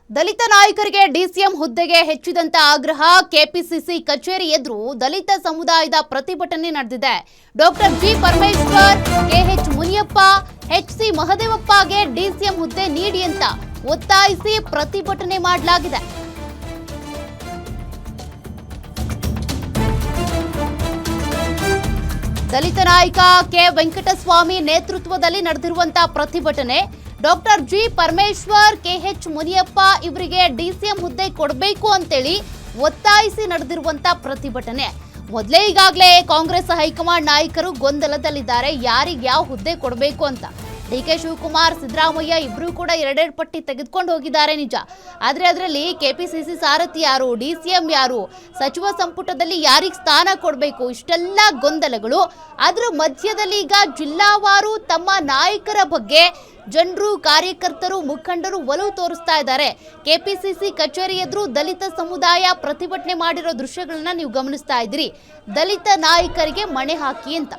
ದಲಿತ ನಾಯಕರಿಗೆ ಡಿಸಿಎಂ ಹುದ್ದೆಗೆ ಹೆಚ್ಚಿದಂತ ಆಗ್ರಹ. ಕೆಪಿಸಿಸಿ ಕಚೇರಿ ಎದುರು ದಲಿತ ಸಮುದಾಯದ ಪ್ರತಿಭಟನೆ ನಡೆದಿದೆ. Doctor G Parameshwar, K H Muniyappa, H C ಮಹದೇವಪ್ಪಗೆ ಡಿಸಿಎಂ ಹುದ್ದೆ ನೀಡಿ ಅಂತ ಒತ್ತಾಯಿಸಿ ಪ್ರತಿಭಟನೆ ಮಾಡಲಾಗಿದೆ. ದಲಿತ ನಾಯಕ ಕೆ ವೆಂಕಟಸ್ವಾಮಿ ನೇತೃತ್ವದಲ್ಲಿ ನಡೆದಿರುವಂತಹ ಪ್ರತಿಭಟನೆ. Doctor G Parameshwar, K H Muniyappa ಇವರಿಗೆ ಡಿಸಿಎಂ ಹುದ್ದೆ ಕೊಡಬೇಕು ಅಂತೇಳಿ ಒತ್ತಾಯಿಸಿ ನಡೆದಿರುವಂತಹ ಪ್ರತಿಭಟನೆ. ಮೊದಲೇ ಈಗಾಗಲೇ ಕಾಂಗ್ರೆಸ್ ಹೈಕಮಾಂಡ್ ನಾಯಕರು ಗೊಂದಲದಲ್ಲಿದ್ದಾರೆ, ಯಾರಿಗೆ ಯಾವ ಹುದ್ದೆ ಕೊಡಬೇಕು ಅಂತ. ಡಿಕೆ ಶಿವಕುಮಾರ್, ಸಿದ್ದರಾಮಯ್ಯ ಇಬ್ಬರೂ ಕೂಡ ಎರಡೆರಡು ಪಟ್ಟಿ ತೆಗೆದುಕೊಂಡು ಹೋಗಿದ್ದಾರೆ ನಿಜ. ಆದರೆ ಅದರಲ್ಲಿ ಕೆಪಿಸಿಸಿ ಸಾರಥಿ ಯಾರು, ಡಿಸಿಎಂ ಯಾರು, ಸಚಿವ ಸಂಪುಟದಲ್ಲಿ ಯಾರಿಗೆ ಸ್ಥಾನ ಕೊಡಬೇಕು, ಇಷ್ಟೆಲ್ಲ ಗೊಂದಲಗಳು. ಅದರ ಮಧ್ಯದಲ್ಲಿ ಈಗ ಜಿಲ್ಲಾವಾರು ತಮ್ಮ ನಾಯಕರ ಬಗ್ಗೆ ಜನರು, ಕಾರ್ಯಕರ್ತರು, ಮುಖಂಡರು ಒಲವು ತೋರಿಸ್ತಾ ಇದ್ದಾರೆ. ಕೆಪಿಸಿಸಿ ಕಚೇರಿ ಎದುರು ದಲಿತ ಸಮುದಾಯ ಪ್ರತಿಭಟನೆ ಮಾಡಿರೋ ದೃಶ್ಯಗಳನ್ನ ನೀವು ಗಮನಿಸ್ತಾ ಇದ್ದೀರಿ. ದಲಿತ ನಾಯಕರಿಗೆ ಮಣೆ ಹಾಕಿ ಅಂತ.